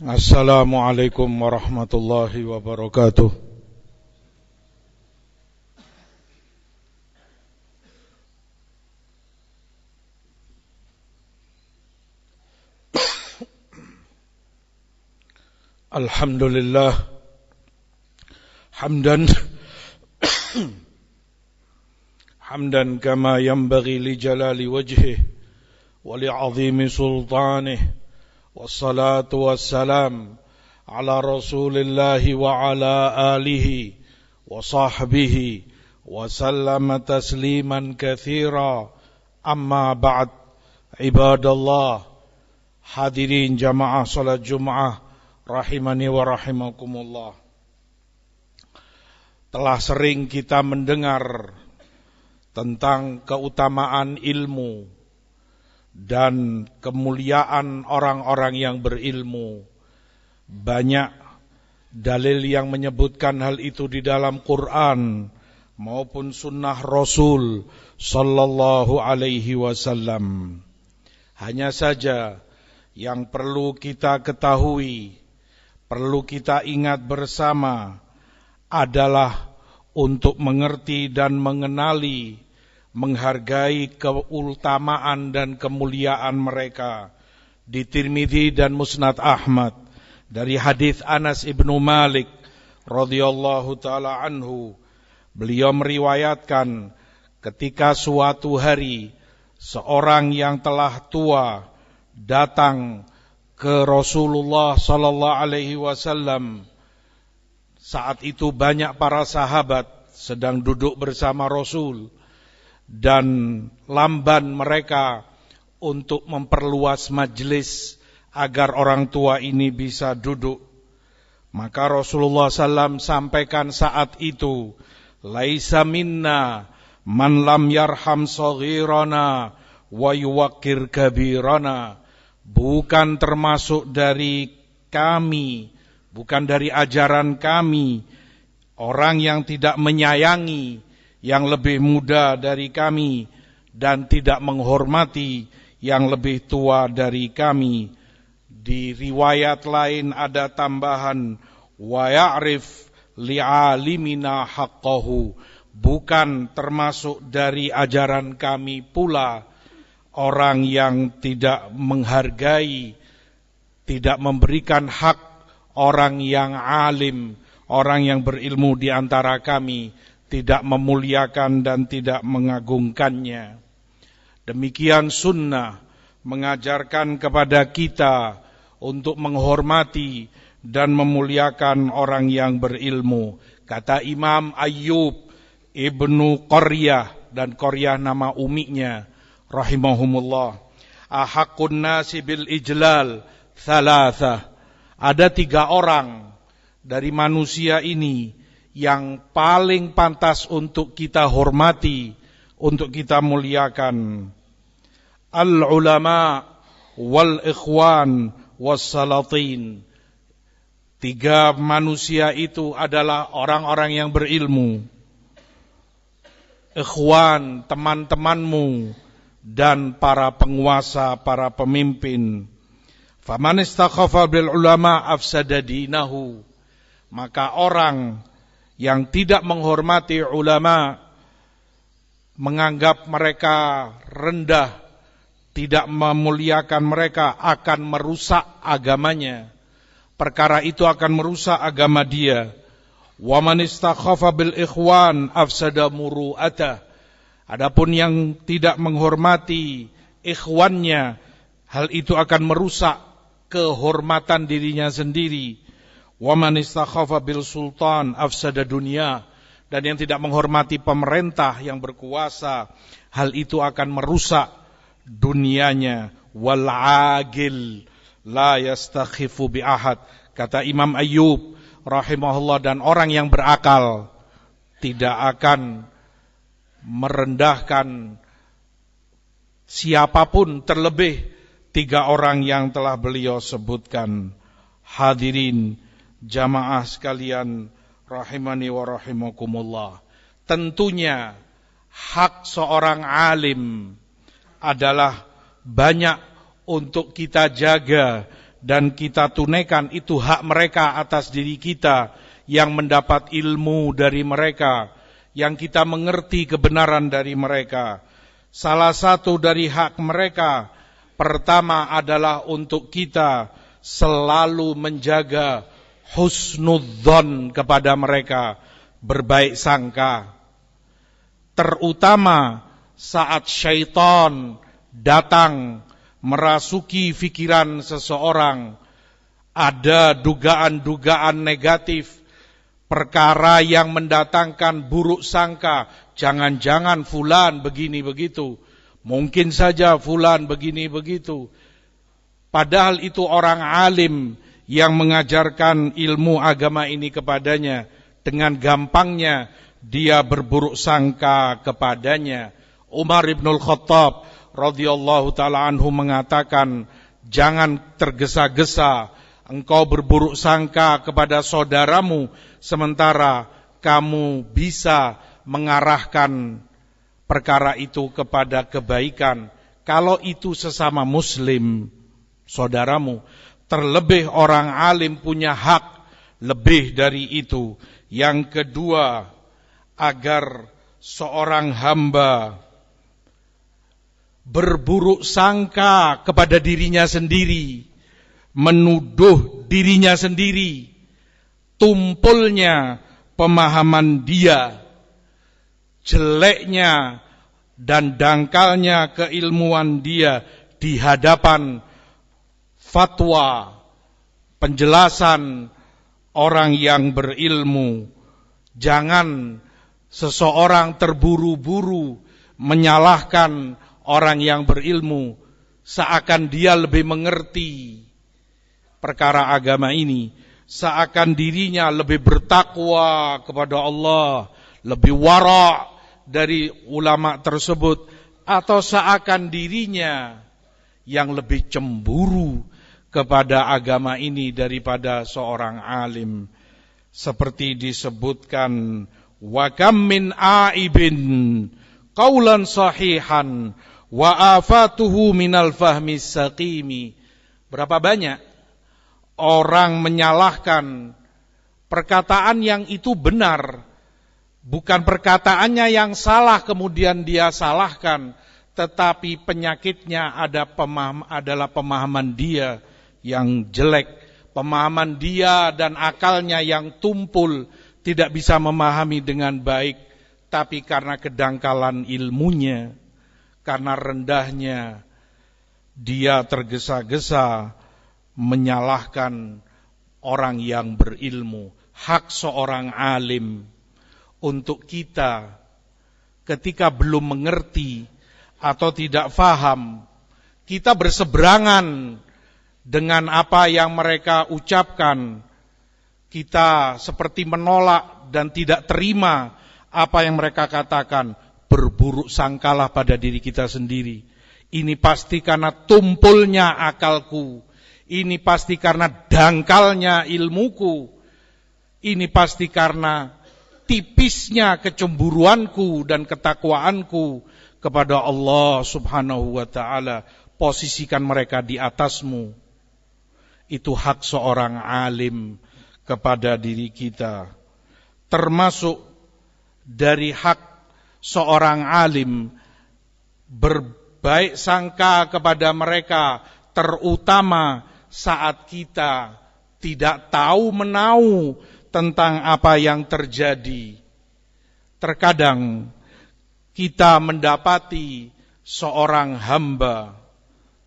Assalamualaikum warahmatullahi wabarakatuh. Alhamdulillah hamdan kama yanbaghi li jalali wajhihi wa li 'azimi sultanihi. Wassalatu wassalam ala rasulillahi wa ala alihi wa sahbihi wa sallama tasliman katsira. Amma ba'd. Ibadallah, hadirin jamaah salat Jumat rahimani wa rahimakumullah. Telah sering kita mendengar tentang keutamaan ilmu dan kemuliaan orang-orang yang berilmu. Banyak dalil yang menyebutkan hal itu di dalam Quran maupun sunnah Rasul sallallahu alaihi wasallam. Hanya saja yang perlu kita ketahui, perlu kita ingat bersama adalah untuk mengerti dan mengenali, menghargai keutamaan dan kemuliaan mereka. Di Tirmidzi dan Musnad Ahmad dari hadis Anas ibnu Malik radhiyallahu taala anhu, beliau meriwayatkan ketika suatu hari seorang yang telah tua datang ke Rasulullah sallallahu alaihi wasallam. Saat itu banyak para sahabat sedang duduk bersama Rasul dan lamban mereka untuk memperluas majelis agar orang tua ini bisa duduk. Maka Rasulullah SAW sampaikan saat itu, laisa minna man lam yarham saghirana wa yuwaqqir kabirana. Bukan termasuk dari kami, bukan dari ajaran kami, orang yang tidak menyayangi yang lebih muda dari kami dan tidak menghormati yang lebih tua dari kami. Di riwayat lain ada tambahan wa ya'rif li'alimina haqqahu. Bukan termasuk dari ajaran kami pula orang yang tidak menghargai, tidak memberikan hak orang yang alim, orang yang berilmu di antara kami, tidak memuliakan dan tidak mengagungkannya. Demikian sunnah mengajarkan kepada kita untuk menghormati dan memuliakan orang yang berilmu. Kata Imam Ayyub ibnu Qaryah, dan Qaryah nama uminya, rahimahumullah, ahaqqun nasi bil ijlal thalatha. Ada 3 orang dari manusia ini yang paling pantas untuk kita hormati, untuk kita muliakan. Al-ulama wal ikhwan was salatin. 3 manusia itu adalah orang-orang yang berilmu, ikhwan, teman-temanmu, dan para penguasa, para pemimpin. Faman istakhafa bil ulama afsada dinahu. Maka orang yang tidak menghormati ulama, menganggap mereka rendah, tidak memuliakan mereka, akan merusak agamanya. Perkara itu akan merusak agama dia. Wa man istakhafa bil ikhwan afsada muru'atah. Adapun yang tidak menghormati ikhwannya, hal itu akan merusak kehormatan dirinya sendiri. Wa man istakhafa bil sultan afsada dunya. Dan yang tidak menghormati pemerintah yang berkuasa, hal itu akan merusak dunianya. Wal agil la yastakhifu bi ahad. Kata Imam Ayyub rahimahullah, dan orang yang berakal tidak akan merendahkan siapapun, terlebih 3 orang yang telah beliau sebutkan. Hadirin jamaah sekalian rahimani wa rahimakumullah. Tentunya hak seorang alim adalah banyak untuk kita jaga dan kita tunaikan, itu hak mereka atas diri kita yang mendapat ilmu dari mereka, yang kita mengerti kebenaran dari mereka. Salah satu dari hak mereka pertama adalah untuk kita selalu menjaga husnudzon kepada mereka, berbaik sangka. Terutama saat syaitan datang merasuki pikiran seseorang, ada dugaan-dugaan negatif, perkara yang mendatangkan buruk sangka, jangan-jangan fulan begini begitu, mungkin saja fulan begini begitu. Padahal itu orang alim yang mengajarkan ilmu agama ini kepadanya, dengan gampangnya dia berburuk sangka kepadanya. Umar ibnul Khattab radhiyallahu ta'ala anhu mengatakan, jangan tergesa-gesa engkau berburuk sangka kepada saudaramu, sementara kamu bisa mengarahkan perkara itu kepada kebaikan. Kalau itu sesama muslim, saudaramu, terlebih orang alim punya hak lebih dari itu. Yang kedua, agar seorang hamba berburuk sangka kepada dirinya sendiri, menuduh dirinya sendiri, tumpulnya pemahaman dia, jeleknya dan dangkalnya keilmuan dia di hadapan fatwa, penjelasan orang yang berilmu. Jangan seseorang terburu-buru menyalahkan orang yang berilmu, seakan dia lebih mengerti perkara agama ini, seakan dirinya lebih bertakwa kepada Allah, lebih wara' dari ulama tersebut, atau seakan dirinya yang lebih cemburu kepada agama ini daripada seorang alim. Seperti disebutkan, wa kam min aibin qaulan sahihan wa afatuhu minal fahmi saqimi. Berapa banyak orang menyalahkan perkataan yang itu benar, bukan perkataannya yang salah kemudian dia salahkan, tetapi penyakitnya adalah pemahaman dia yang jelek, pemahaman dia dan akalnya yang tumpul, tidak bisa memahami dengan baik, tapi karena kedangkalan ilmunya, karena rendahnya, dia tergesa-gesa menyalahkan orang yang berilmu. Hak seorang alim untuk kita ketika belum mengerti atau tidak faham, kita berseberangan dengan apa yang mereka ucapkan, kita seperti menolak dan tidak terima apa yang mereka katakan, berburuk sangkalah pada diri kita sendiri. Ini pasti karena tumpulnya akalku, ini pasti karena dangkalnya ilmuku, ini pasti karena tipisnya kecemburuanku dan ketakwaanku kepada Allah subhanahu wa ta'ala. Posisikan mereka di atasmu. Itu hak seorang alim kepada diri kita. Termasuk dari hak seorang alim berbaik sangka kepada mereka, terutama saat kita tidak tahu menau tentang apa yang terjadi. Terkadang kita mendapati seorang hamba,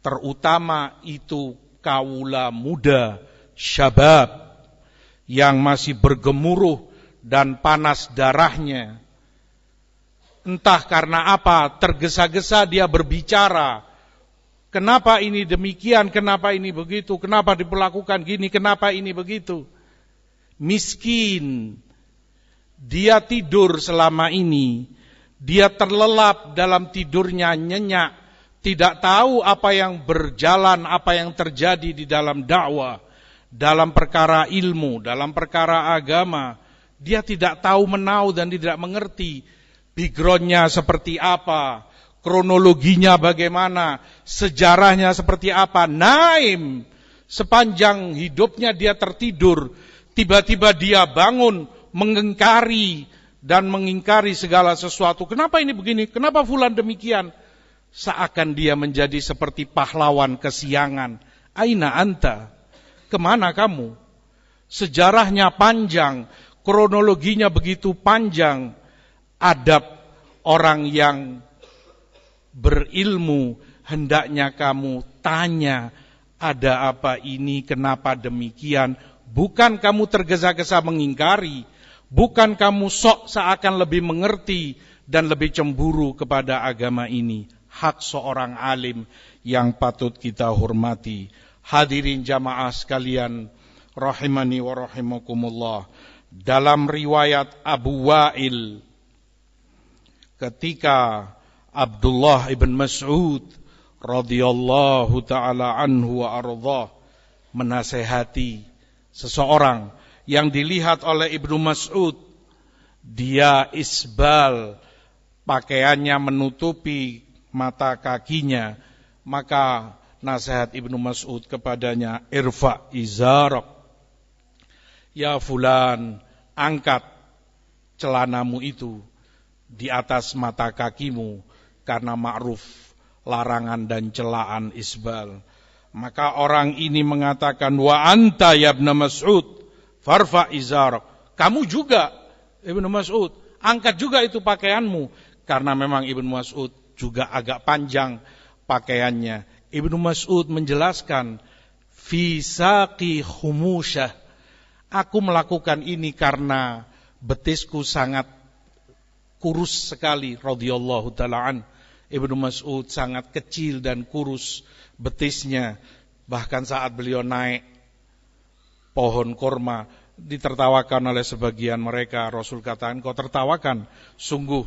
terutama itu kaula muda, syabab, yang masih bergemuruh dan panas darahnya. Entah karena apa, tergesa-gesa dia berbicara. Kenapa ini demikian, kenapa ini begitu, kenapa diperlakukan gini, kenapa ini begitu. Miskin, dia tidur selama ini, dia terlelap dalam tidurnya nyenyak, tidak tahu apa yang berjalan, apa yang terjadi di dalam dakwah, dalam perkara ilmu, dalam perkara agama. Dia tidak tahu menau dan tidak mengerti backgroundnya seperti apa, kronologinya bagaimana, sejarahnya seperti apa. Naim, Sepanjang hidupnya dia tertidur, tiba-tiba dia bangun mengingkari dan mengingkari segala sesuatu. Kenapa ini begini? Kenapa fulan demikian? Seakan dia menjadi seperti pahlawan kesiangan. Aina anta? Kemana kamu? Sejarahnya panjang, kronologinya begitu panjang. Adab orang yang berilmu hendaknya kamu tanya, ada apa ini, kenapa demikian? Bukan kamu tergesa-gesa mengingkari, bukan kamu sok seakan lebih mengerti dan lebih cemburu kepada agama ini. Hak seorang alim yang patut kita hormati. Hadirin jamaah sekalian, rahimani wa rahimakumullah. Dalam riwayat Abu Wa'il, ketika Abdullah ibn Mas'ud radhiyallahu ta'ala anhu wa ardhah menasehati seseorang yang dilihat oleh Ibnu Mas'ud, dia isbal, pakaiannya menutupi mata kakinya, maka nasihat Ibnu Mas'ud kepadanya, irfa izarak, ya fulan, angkat celanamu itu di atas mata kakimu, karena ma'ruf larangan dan celaan isbal. Maka orang ini mengatakan, wa anta ya Ibnu Mas'ud farfa izarak, kamu juga Ibnu Mas'ud, angkat juga itu pakaianmu, karena memang Ibnu Mas'ud juga agak panjang pakaiannya. Ibnu Mas'ud menjelaskan, fi saqi khumusyah, aku melakukan ini karena betisku sangat kurus sekali, radhiyallahu ta'ala an. Ibnu Mas'ud sangat kecil dan kurus betisnya. Bahkan saat beliau naik pohon korma, ditertawakan oleh sebagian mereka. Rasul katakan, kau tertawakan, sungguh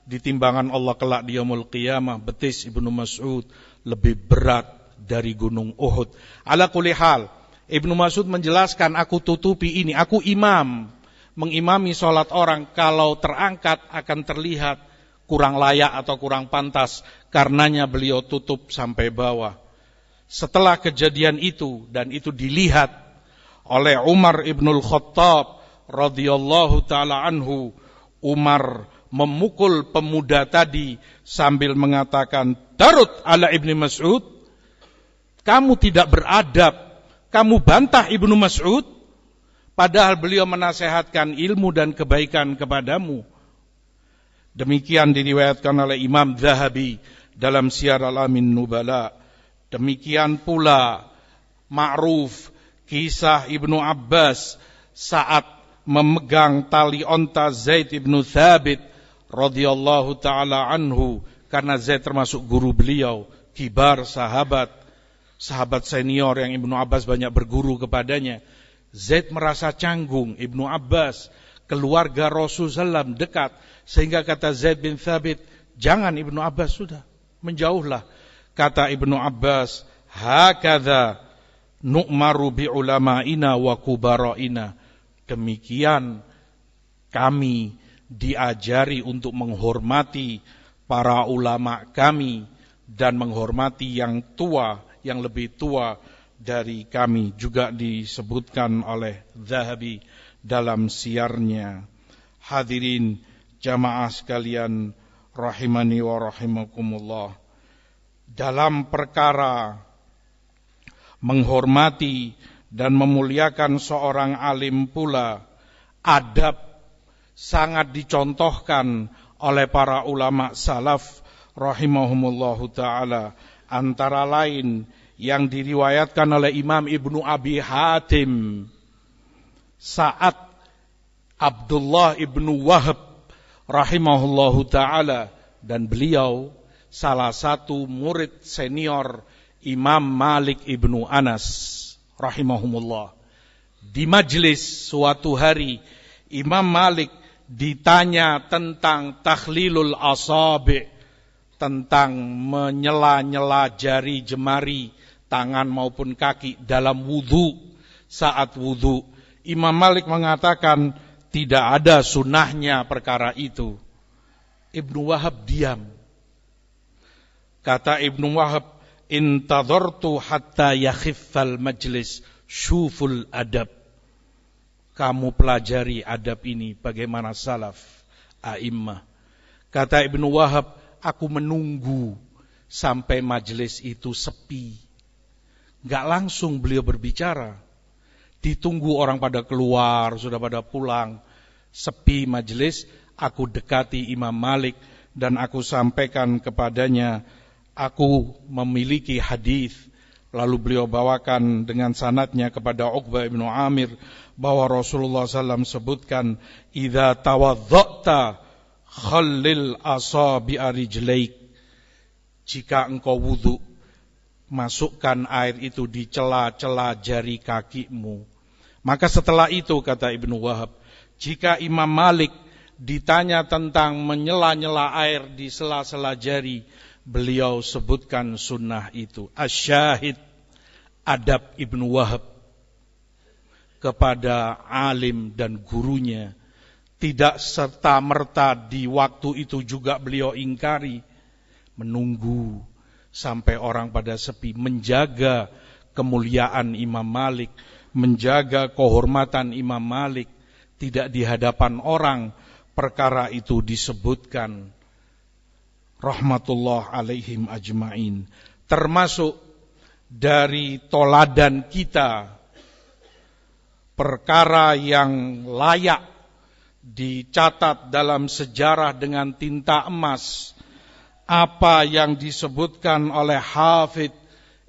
di timbangan Allah kelak di yaumul qiyamah, betis Ibnu Mas'ud lebih berat dari gunung Uhud. Ala kulli hal, Ibnu Mas'ud menjelaskan, aku tutupi ini, aku imam, mengimami sholat orang, kalau terangkat akan terlihat kurang layak atau kurang pantas, karenanya beliau tutup sampai bawah. Setelah kejadian itu, dan itu dilihat oleh Umar ibnul Khattab radhiyallahu ta'ala anhu, Umar memukul pemuda tadi sambil mengatakan, darut ala Ibnu Mas'ud, kamu tidak beradab, kamu bantah Ibnu Mas'ud, padahal beliau menasehatkan ilmu dan kebaikan kepadamu. Demikian diriwayatkan oleh Imam Zahabi dalam Siyar Alamin Nubala. Demikian pula ma'ruf kisah Ibnu Abbas saat memegang tali onta Zaid ibnu Thabit radhiyallahu ta'ala anhu, karena Zaid termasuk guru beliau, kibar sahabat senior yang Ibnu Abbas banyak berguru kepadanya. Zaid merasa canggung, Ibnu Abbas keluarga Rasulullah SAW dekat, sehingga kata Zaid bin Thabit, jangan Ibnu Abbas, sudah menjauhlah. Kata Ibnu Abbas, hakadha nu'maru bi ulama'ina wa kubara'ina, demikian kami diajari untuk menghormati para ulama kami dan menghormati yang tua, yang lebih tua dari kami. Juga disebutkan oleh Zahabi dalam siarnya. Hadirin jamaah sekalian rahimani wa rahimakumullah, dalam perkara menghormati dan memuliakan seorang alim pula, adab sangat dicontohkan oleh para ulama salaf rahimahumullahu ta'ala. Antara lain yang diriwayatkan oleh Imam Ibnu Abi Hatim, saat Abdullah ibnu Wahab rahimahullahu ta'ala, dan beliau salah satu murid senior Imam Malik ibnu Anas rahimahumullah. Di majlis suatu hari, Imam Malik ditanya tentang takhlilul asabi', tentang menyela-nyela jari jemari tangan maupun kaki dalam wudu, saat wudu. Imam Malik mengatakan tidak ada sunnahnya perkara itu. Ibnu Wahab diam. Kata Ibnu Wahab, intadhartu hatta yakhiffal majlis syuful adab. Kamu pelajari adab ini bagaimana salaf a'immah. Kata Ibnu Wahab, aku menunggu sampai majelis itu sepi. Gak langsung beliau berbicara. Ditunggu orang pada keluar, sudah pada pulang. Sepi majelis, aku dekati Imam Malik dan aku sampaikan kepadanya, aku memiliki hadis. Lalu beliau bawakan dengan sanadnya kepada Uqbah ibnu Amir bahwa Rasulullah SAW sebutkan, idza tawadda'ta khallil asabi'a rijlaik. Jika engkau wudu, masukkan air itu di celah-celah jari kakimu. Maka setelah itu, kata Ibnu Wahab, jika Imam Malik ditanya tentang menyela-nyela air di sela-sela jari, beliau sebutkan sunnah itu. Asyahid, adab Ibnu Wahab kepada alim dan gurunya. Tidak serta-merta di waktu itu juga beliau ingkari. Menunggu sampai orang pada sepi, menjaga kemuliaan Imam Malik, menjaga kehormatan Imam Malik. Tidak di hadapan orang perkara itu disebutkan. Rahmatullah alaihim ajma'in. Termasuk dari toladan kita, perkara yang layak dicatat dalam sejarah dengan tinta emas, apa yang disebutkan oleh Hafidz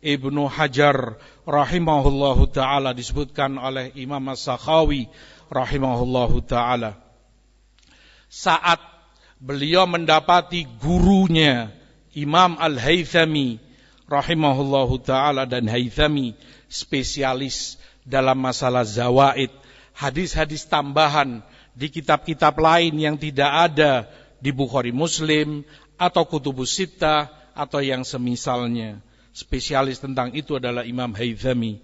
Ibnu Hajar rahimahullahu ta'ala, disebutkan oleh Imam As-Sakhawi rahimahullahu ta'ala. Saat beliau mendapati gurunya Imam Al-Haythami rahimahullahu ta'ala, dan Haythami spesialis dalam masalah zawaid, hadis-hadis tambahan di kitab-kitab lain yang tidak ada di Bukhari Muslim atau Kutubus Sittah atau yang semisalnya. Spesialis tentang itu adalah Imam Haythami.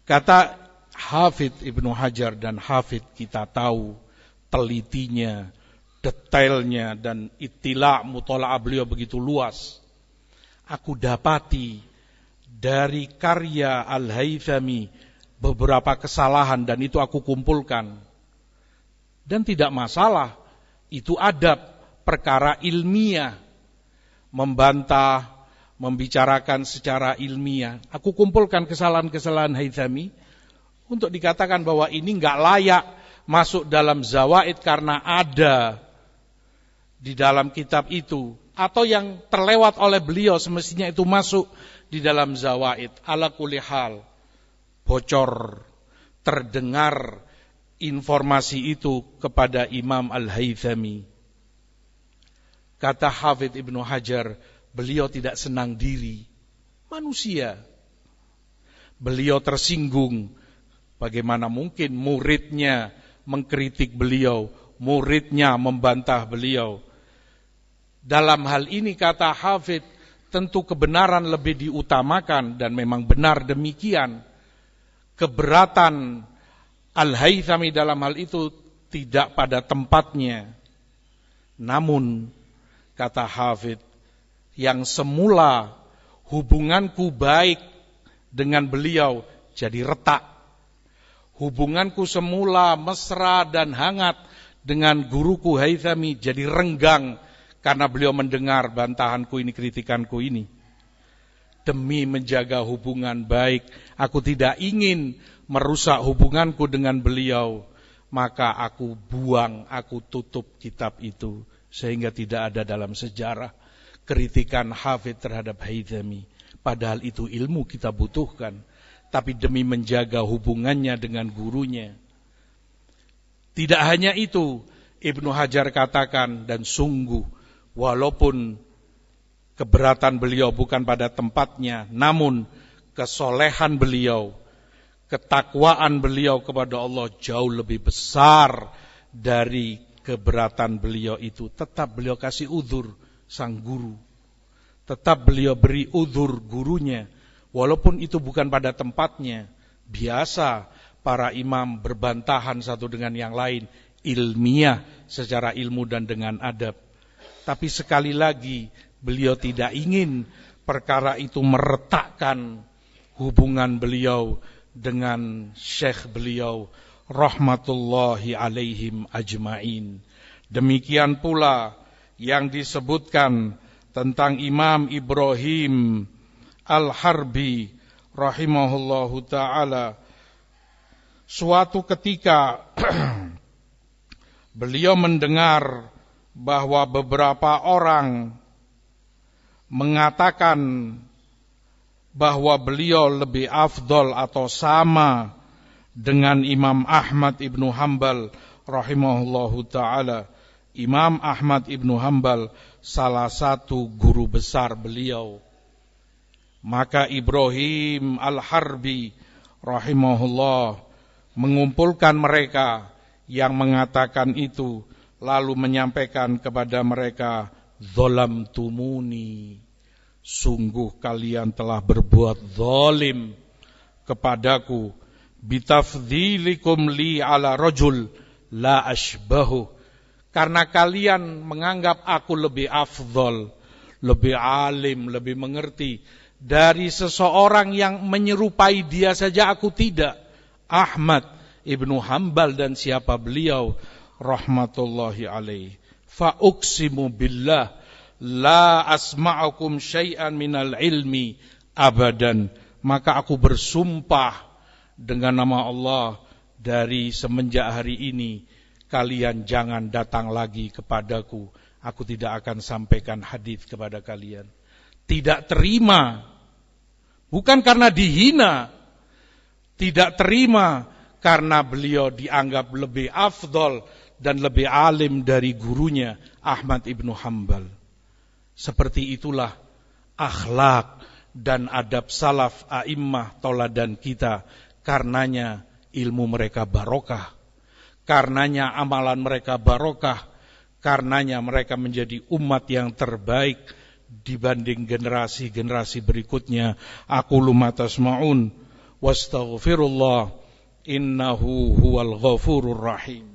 Kata Hafidz Ibnu Hajar, dan Hafidz kita tahu telitinya, detailnya, dan ittila' mutola'ah beliau begitu luas. Aku dapati dari karya Al-Haythami beberapa kesalahan, dan itu aku kumpulkan. Dan tidak masalah, itu adab, perkara ilmiah, membantah, membicarakan secara ilmiah. Aku kumpulkan kesalahan-kesalahan Haythami untuk dikatakan bahwa ini enggak layak masuk dalam zawaid karena ada di dalam kitab itu, atau yang terlewat oleh beliau semestinya itu masuk di dalam zawaid. Ala kulli hal, bocor, terdengar informasi itu kepada Imam Al-Haythami. Kata Hafidz Ibnu Hajar, beliau tidak senang diri, manusia. Beliau tersinggung, bagaimana mungkin muridnya mengkritik beliau, muridnya membantah beliau. Dalam hal ini, kata Hafidz, tentu kebenaran lebih diutamakan, dan memang benar demikian. Keberatan Al-Haythami dalam hal itu tidak pada tempatnya. Namun, kata Hafidz, yang semula hubunganku baik dengan beliau jadi retak. Hubunganku semula mesra dan hangat dengan guruku Haythami jadi renggang karena beliau mendengar bantahanku ini, kritikanku ini. Demi menjaga hubungan baik, aku tidak ingin merusak hubunganku dengan beliau, maka aku buang, aku tutup kitab itu, sehingga tidak ada dalam sejarah kritikan Hafidz terhadap Haythami. Padahal itu ilmu kita butuhkan, tapi demi menjaga hubungannya dengan gurunya. Tidak hanya itu, Ibnu Hajar katakan, dan sungguh walaupun keberatan beliau bukan pada tempatnya, namun kesolehan beliau, ketakwaan beliau kepada Allah jauh lebih besar dari keberatan beliau itu. Tetap beliau kasih udzur sang guru, tetap beliau beri udzur gurunya, walaupun itu bukan pada tempatnya. Biasa para imam berbantahan satu dengan yang lain, ilmiah secara ilmu dan dengan adab. Tapi sekali lagi, beliau tidak ingin perkara itu meretakkan hubungan beliau dengan syekh beliau rahmatullahi alaihim ajmain. Demikian pula yang disebutkan tentang Imam Ibrahim Al-Harbi rahimahullahu ta'ala. Suatu ketika beliau mendengar bahwa beberapa orang mengatakan bahwa beliau lebih afdol atau sama dengan Imam Ahmad ibnu Hanbal rahimahullahu ta'ala. Imam Ahmad ibnu Hanbal salah satu guru besar beliau. Maka Ibrahim Al-Harbi rahimahullah mengumpulkan mereka yang mengatakan itu, lalu menyampaikan kepada mereka, "Zalamtumuni, sungguh kalian telah berbuat zalim kepadaku, bitafdhilikum li ala rajul la ashbahu, karena kalian menganggap aku lebih afdol, lebih alim, lebih mengerti dari seseorang yang menyerupai dia saja aku tidak, Ahmad ibnu Hanbal dan siapa beliau rahmatullahi alaih. Fa uqsimu billah la asma'ukum syai'an minal ilmi abadan." Maka aku bersumpah dengan nama Allah, dari semenjak hari ini kalian jangan datang lagi kepadaku, aku tidak akan sampaikan hadis kepada kalian. Tidak terima, bukan karena dihina, tidak terima karena beliau dianggap lebih afdol dan lebih alim dari gurunya Ahmad ibnu Hanbal. Seperti itulah akhlak dan adab salaf a'immah tauladan kita. Karenanya ilmu mereka barokah, karenanya amalan mereka barokah, karenanya mereka menjadi umat yang terbaik dibanding generasi-generasi berikutnya. Aqulu ma tasma'un wastaghfirullah innahu huwal ghafurur rahim.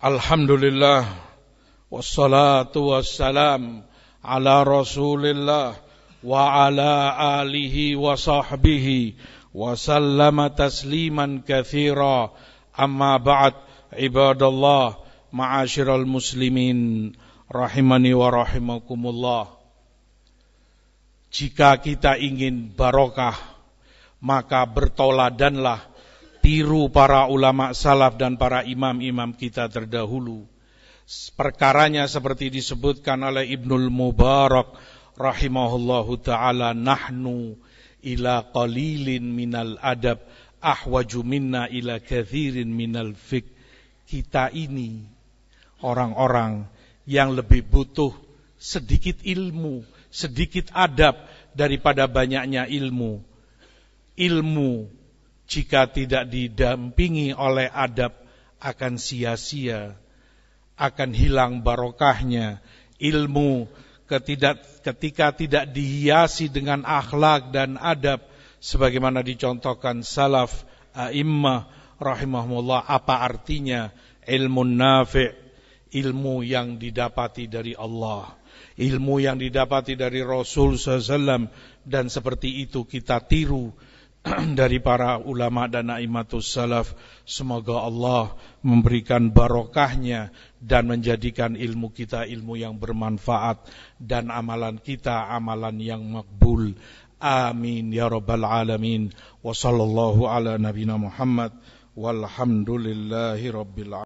Alhamdulillah wassalatu wassalam ala Rasulillah wa ala alihi wa sahbihi wa sallama tasliman katsira. Amma ba'd, ibadallah, ma'asyiral muslimin rahimani wa rahimakumullah. Jika kita ingin barokah, maka bertoladanlah, tiru para ulama salaf dan para imam-imam kita terdahulu. Perkaranya seperti disebutkan oleh Ibnul Mubarak rahimahullahu ta'ala, nahnu ila qalilin minal adab ahwaju minna ila kathirin minal fiqh. Kita ini orang-orang yang lebih butuh sedikit ilmu, sedikit adab daripada banyaknya ilmu. Ilmu jika tidak didampingi oleh adab akan sia-sia, akan hilang barokahnya. Ilmu ketika tidak dihiasi dengan akhlak dan adab, sebagaimana dicontohkan salaf a'immah rahimahumullah, apa artinya ilmu nafi', ilmu yang didapati dari Allah, ilmu yang didapati dari Rasul SAW, dan seperti itu kita tiru dari para ulama dan a'immatus salaf. Semoga Allah memberikan barokahnya dan menjadikan ilmu kita ilmu yang bermanfaat dan amalan kita amalan yang makbul. Amin ya rabbal alamin. Wa sallallahu ala nabina Muhammad walhamdulillahi rabbil alamin.